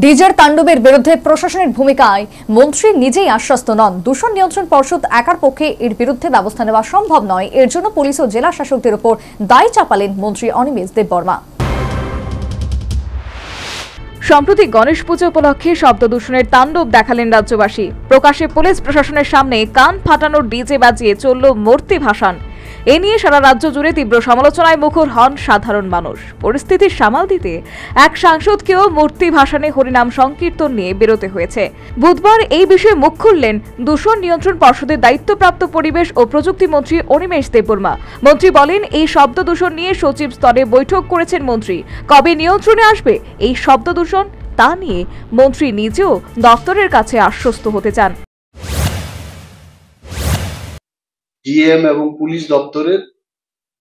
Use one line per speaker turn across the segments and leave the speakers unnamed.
ডিজের তাণ্ডবের বিরুদ্ধে প্রশাসনের ভূমিকায় মন্ত্রী নিজেই আশ্বস্ত নন। দূষণ নিয়ন্ত্রণ পর্ষদ একার পক্ষে এর বিরুদ্ধে ব্যবস্থা নেওয়া সম্ভব নয়। এর জন্য পুলিশ ও জেলা শাসকদের উপর দায় চাপালেন মন্ত্রী অনিমেষ দেববর্মা।
সম্প্রতি গণেশ পুজো উপলক্ষে শব্দ দূষণের তাণ্ডব দেখালেন রাজ্যবাসী। প্রকাশ্যে পুলিশ প্রশাসনের সামনে কান ফাটানোর ডিজে বাজিয়ে চলল মূর্তি ভাসান। এ নিয়ে সারা রাজ্য জুড়ে তীব্র সমালোচনায় মুখর হন সাধারণ মানুষ। পরিস্থিতি সামাল দিতে এক সাংসদকেও মূর্তি ভাসানে হরিনাম সংকীর্তন নিয়ে বেরোতে হয়েছে। বুধবার এই বিষয়ে মুখ খুললেন দূষণ নিয়ন্ত্রণ পর্ষদের দায়িত্বপ্রাপ্ত পরিবেশ ও প্রযুক্তি মন্ত্রী অনিমেষ দেববর্মা। মন্ত্রী বলেন, এই শব্দ দূষণ নিয়ে সচিব স্তরে বৈঠক করেছেন মন্ত্রী। কবে নিয়ন্ত্রণে আসবে এই শব্দ দূষণ তা নিয়ে মন্ত্রী নিজেও দপ্তরের কাছে আশ্বস্ত হতে চান।
ডিএম এবং পুলিশ দপ্তরের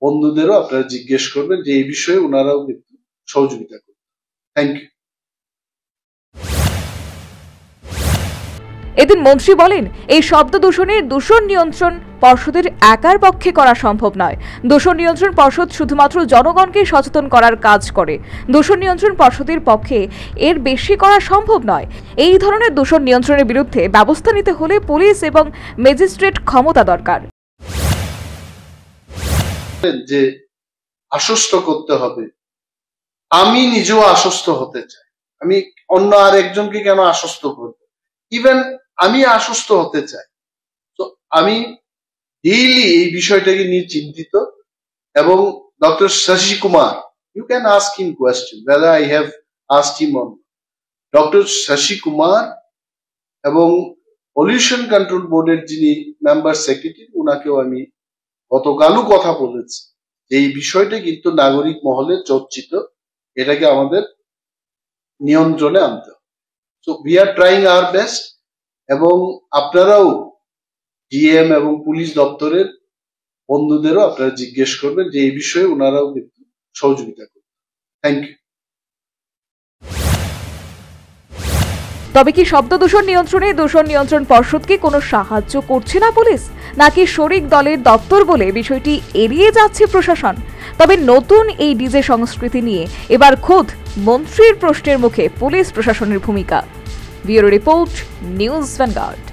বন্ধুদেরও আপনারা জিজ্ঞেস করবেন যে এই বিষয়ে ওনারাও কিন্তু সহযোগিতা করবেন। Thank you.
এদিন মন্ত্রী বলেন, এই শব্দ দূষণে দূষণ নিয়ন্ত্রণ পর্ষদের একার পক্ষে করা সম্ভব নয়। দূষণ নিয়ন্ত্রণ পর্ষদ শুধুমাত্র জনগণকে সচেতন করার কাজ করে। দূষণ নিয়ন্ত্রণ পর্ষদের পক্ষে এর বেশি করা সম্ভব নয়। এই ধরনের দূষণ নিয়ন্ত্রণের বিরুদ্ধে ব্যবস্থা নিতে হলে পুলিশ এবং ম্যাজিস্ট্রেট ক্ষমতা দরকার।
যে আশ্বস্ত করতে হবে, আমি নিজেও আশ্বস্ত হতে চাই। আমি অন্য আর একজনকে কেন আশ্বস্ত করব? ইভেন আমি আশ্বস্ত হতে চাই। তো আমি ডেইলি এই বিষয়টাকে নিয়ে চিন্তিত। এবং doctor Shashi Kumar, you can ask him question whether I have asked him on. Doctor Shashi Kumar এবং পলিউশন কন্ট্রোল বোর্ডের যিনি মেম্বার সেক্রেটারি, ওনাকেও আমি গতকালও কথা বলেছি। এই বিষয়টা কিন্তু নাগরিক মহলে চর্চিত, এটাকে আমাদের নিয়ন্ত্রণে আনতে হবে। So we are trying our best. এবং আপনারাও ডিএম এবং পুলিশ দপ্তরের বন্ধুদেরও আপনারা জিজ্ঞেস করবেন যে এই বিষয়ে ওনারাও কিন্তু সহযোগিতা করবেন। Thank you.
তবে কি শব্দ দূষণ নিয়ন্ত্রণে দূষণ নিয়ন্ত্রণ পর্ষদকে কোনো সাহায্য করছে না পুলিশ, নাকি শরিক দলের দপ্তর বলে বিষয়টি এড়িয়ে যাচ্ছে প্রশাসন? তবে নতুন এই ডিজে সংস্কৃতি নিয়ে এবার খোদ মন্ত্রীর প্রশ্নের মুখে পুলিশ প্রশাসনের ভূমিকা। Bureau report, news vanguard.